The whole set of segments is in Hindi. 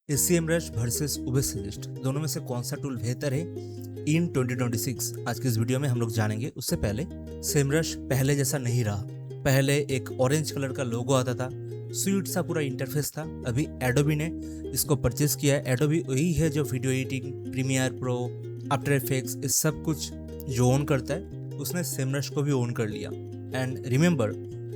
SEMrush वर्सेस उबेर सजेस्ट दोनों में से कौन सा टूल बेहतर है इन 2026 आज की इस वीडियो में हम लोग जानेंगे। उससे पहले SEMrush पहले जैसा नहीं रहा। पहले एक ऑरेंज कलर का लोगो आता था, स्वीट सा पूरा इंटरफेस था। अभी एडोबी ने इसको परचेज किया है। एडोबी वही है जो video editing, premiere pro, after effects इस सब कुछ जो ओन करता है, उसने SEMrush को भी ओन कर लिया। And remember,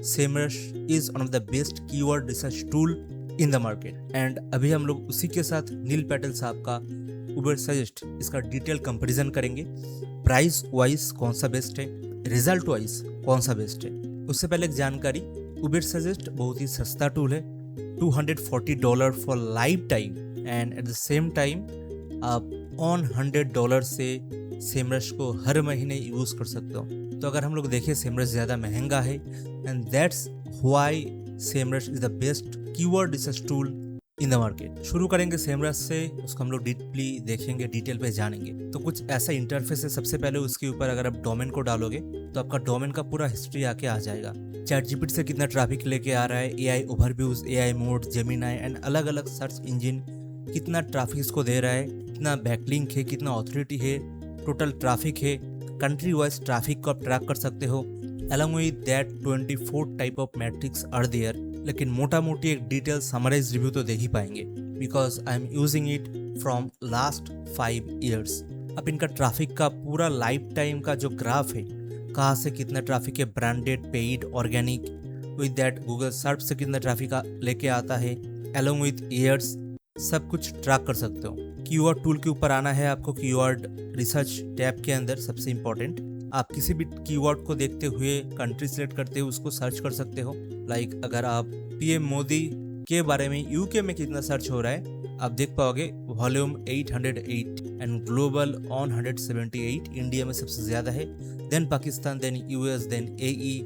SEMrush is one of the best keyword research tool in the market. And अभी हम लोग उसी के साथ नील पैटेल साहब का उबेर सजेस्ट इसका डिटेल कंपैरिजन करेंगे। प्राइस वाइज कौन सा बेस्ट है, रिजल्ट वाइज कौन सा बेस्ट है। उससे पहले एक जानकारी, उबेर सजेस्ट बहुत ही सस्ता टूल है, $240 for life time. And at the same time आप ऑन $100 से SEMrush को हर महीने यूज कर सकते हो। तो अगर हम लोग देखें, SEMrush ज़्यादा महंगा है and that's why SEMrush is the best keyword research tool in the market. शुरू करेंगे SEMrush से, उसको हम लोग डीपली देखेंगे, डिटेल पे जानेंगे। तो कुछ ऐसा इंटरफेस है। सबसे पहले उसके ऊपर अगर आप डोमेन को डालोगे तो आपका डोमेन का पूरा हिस्ट्री आके आ जाएगा। ChatGPT से कितना ट्रैफिक लेके आ रहा है, AI overviews, AI mode, Gemini and अलग अलग सर्च इंजन कितना ट्रैफिक इसको दे रहा है, कितना बैकलिंक है, कितना ऑथोरिटी है, टोटल ट्रैफिक है, कंट्री वाइज ट्रैफिक को आप ट्रैक कर सकते हो। Along with that 24 type of metrics are there. लेकिन मोटा मोटी एक डिटेल समराइज रिव्यू तो देख ही पाएंगे, because I am using it from last 5 years। अब इनका ट्रैफिक का पूरा लाइफ टाइम का जो ग्राफ है, कहाँ से कितना ट्रैफिक है, branded, paid, organic, with that Google search से कितना ट्रैफिक लेके आता है, अलॉन्ग विद ईयर्स, सब कुछ ट्रैक कर सकते हो। कीवर्ड टूल के ऊपर आना है आपको। कीवर्ड रिसर्च टैब के अंदर सबसे इंपॉर्टेंट, आप किसी भी कीवर्ड को देखते हुए कंट्री सिलेक्ट करते हुए उसको सर्च कर सकते हो। लाइक अगर आप PM मोदी के बारे में UK में कितना सर्च हो रहा है, आप देख पाओगे volume 808 and global on 178, India में सबसे ज़्यादा है, then Pakistan, then US, then AE,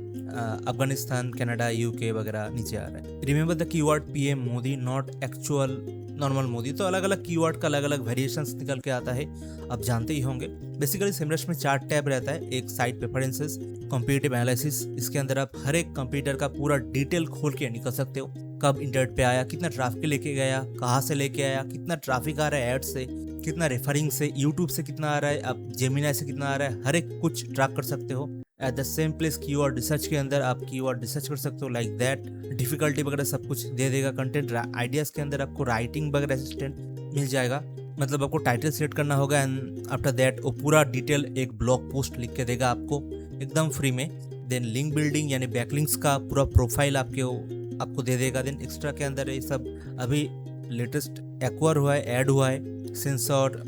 Afghanistan, Canada, UK वगैरह नीचे आ रहा है। Remember the keyword PM Modi, not actual normal Modi. तो अलग अलग कीवर्ड का अलग अलग वेरिएशंस निकल के आता है, आप जानते ही होंगे। बेसिकली SEMrush में 4 टैब रहता है। एक साइट प्रेफरेंसेस, कंपैरेटिव एनालिसिस, इसके अंदर आप हर एक कंप्यूटर का पूरा डिटेल खोल के निकल सकते हो। कब इंटरनेट पे आया, कितना ट्रैफिक लेके गया, कहाँ से लेके आया, कितना ट्रैफिक आ रहा है एड से, कितना रेफरिंग से, यूट्यूब से कितना आ रहा है, आप जेमिनाई से कितना आ रहा है, हर एक कुछ ट्रैक कर सकते हो। At the same place keyword research के अंदर आप कीवर्ड रिसर्च कर सकते हो, लाइक दैट। डिफिकल्टी वगैरह सब कुछ दे देगा। कंटेंट आइडियाज के अंदर आपको राइटिंग वगैरह असिस्टेंट मिल जाएगा। मतलब आपको टाइटल सेलेक्ट करना होगा एंड आफ्टर दैट वो पूरा डिटेल एक ब्लॉग पोस्ट लिख के देगा आपको एकदम फ्री में। देन लिंक बिल्डिंग यानी बैकलिंक्स का पूरा प्रोफाइल आपको दे देगा। देन एक्स्ट्रा के अंदर ये सब अभी लेटेस्ट एक्वायर हुआ है, ऐड हुआ है। सेंसर,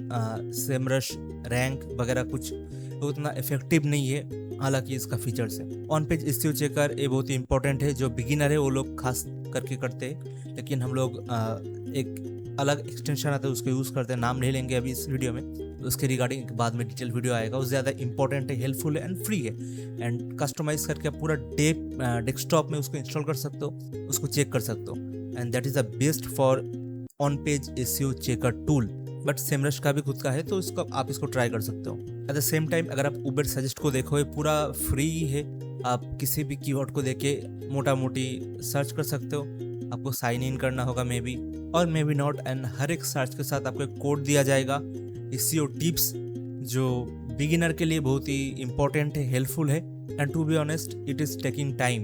SEMrush रैंक वगैरह कुछ उतना इफेक्टिव नहीं है, हालांकि इसका फीचर्स है। ऑन पेज SEO चेकर ये बहुत ही इंपॉर्टेंट है। जो बिगिनर है वो लोग खास करके करते हैं, लेकिन हम लोग एक अलग एक्सटेंशन आता है उसको यूज़ करते हैं, नाम नहीं लेंगे अभी इस वीडियो में। उसके रिगार्डिंग बाद में डिटेल वीडियो आएगा। वो ज़्यादा इंपॉर्टेंट है, हेल्पफुल है एंड फ्री है। एंड कस्टमाइज करके आप पूरा डेस्कटॉप में उसको इंस्टॉल कर सकते हो, उसको चेक कर सकते हो। And that is the best for on page SEO checker tool. But SEMrush का भी खुद का है, तो आप इसको ट्राई कर सकते हो। एट द सेम टाइम अगर आप उबेर सजेस्ट को देखो, ये पूरा फ्री है। आप किसी भी कीवर्ड को देके मोटा मोटी सर्च कर सकते हो। आपको साइन इन करना होगा मे बी और मे बी नॉट। एंड हर एक सर्च के साथ आपको एक कोड दिया जाएगा, SEO टिप्स, जो बिगिनर के लिए बहुत ही इंपॉर्टेंट है, हेल्पफुल है। And to be honest, it is taking time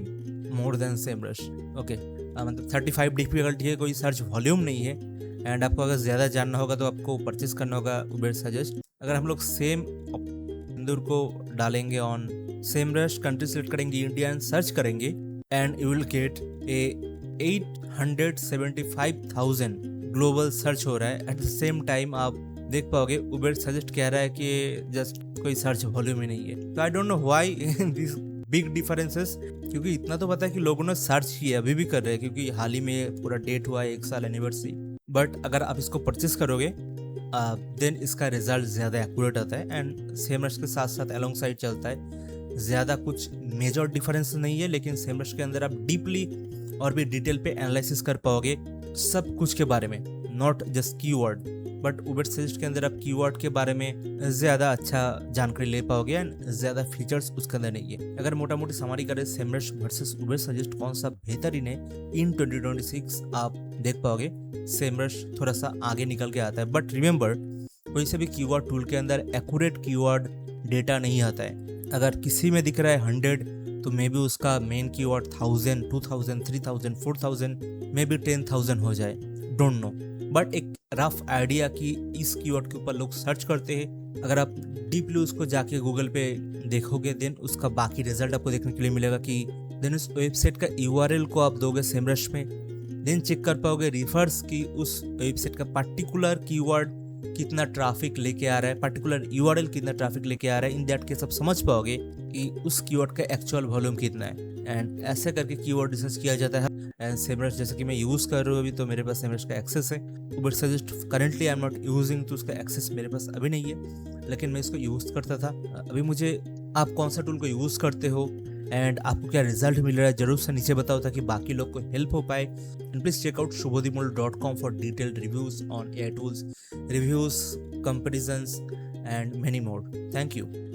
more than SEMrush। ओके, मतलब 35 डिफिकल्टी है, कोई सर्च वॉल्यूम नहीं है। एंड आपको अगर ज़्यादा जानना होगा तो आपको परचेस करना होगा उबेर सजेस्ट। अगर हम लोग सेम इंदूर को डालेंगे ऑन SEMrush, कंट्री सेलेक्ट करेंगे इंडिया एंड सर्च करेंगे, and you will get A 875,000 global search हो रहा है। एट द सेम टाइम आप देख पाओगे उबेर सजेस्ट कह रहा है कि जस्ट कोई सर्च वॉल्यूम ही नहीं है। तो I don't know why this big differences, क्योंकि इतना तो पता है कि लोगों ने सर्च किया, अभी भी कर रहे हैं, क्योंकि हाल ही में पूरा डेट हुआ है 1 साल एनिवर्सरी। बट अगर आप इसको परचेस करोगे देन इसका रिजल्ट ज़्यादा एक्यूरेट आता है। एंड SEMrush के साथ साथ अलॉन्ग साइड चलता है। ज़्यादा कुछ मेजर डिफरेंस नहीं है, लेकिन SEMrush के अंदर आप डीपली और भी डिटेल पे एनालिसिस कर पाओगे सब कुछ के बारे में, not just keyword. But Uber suggest के अंदर आप कीवर्ड के बारे में ज़्यादा अच्छा जानकारी ले पाओगे एंड ज़्यादा फीचर्स उसके अंदर नहीं है। अगर मोटा मोटी समरी करें SEMrush वर्सेस उबेर सजेस्ट कौन सा बेहतरीन है इन 2026, आप देख पाओगे सेमरश थोड़ा सा आगे निकल के आता है। बट रिमेंबर, कोई से भी कीवर्ड टूल के अंदर एक्यूरेट कीवर्ड डेटा नहीं आता है। अगर किसी में दिख रहा है 100 तो मे बी उसका मेन कीवर्ड 1000, 2000, 3000, 4000, मे बी 10,000 हो जाए, डोंट नो। बट एक रफ आइडिया कि इस कीवर्ड के ऊपर लोग सर्च करते हैं। अगर आप डीपली उसको जाके गूगल पे देखोगे देन उसका बाकी रिजल्ट आपको देखने के लिए मिलेगा कि देन उस वेबसाइट का यूआरएल को आप दोगे सेमरश में, देन चेक कर पाओगे रिफर्स कि उस वेबसाइट का पर्टिकुलर कीवर्ड कितना ट्रैफिक लेके आ रहा है, पर्टिकुलर यूआरएल कितना ट्रैफिक लेके आ रहा है। इन दैट केस आप समझ पाओगे कि उस कीवर्ड का एक्चुअल वॉल्यूम कितना है। एंड ऐसे करके कीवर्ड रिसर्च किया जाता है। एंड सेमरश जैसे कि मैं यूज़ कर रहा हूँ अभी, तो मेरे पास सेमरश का एक्सेस है। But suggest currently I am not using, तो उसका एक्सेस मेरे पास अभी नहीं है, लेकिन मैं इसको यूज़ करता था। अभी मुझे आप कौन सा टूल को यूज़ करते हो एंड आपको क्या रिजल्ट मिल रहा है जरूर से नीचे बताओ, ताकि बाकी लोग को हेल्प हो पाए। And please check out shubhodhimul.com for detailed reviews on AI tools, reviews, comparisons and many more. Thank you.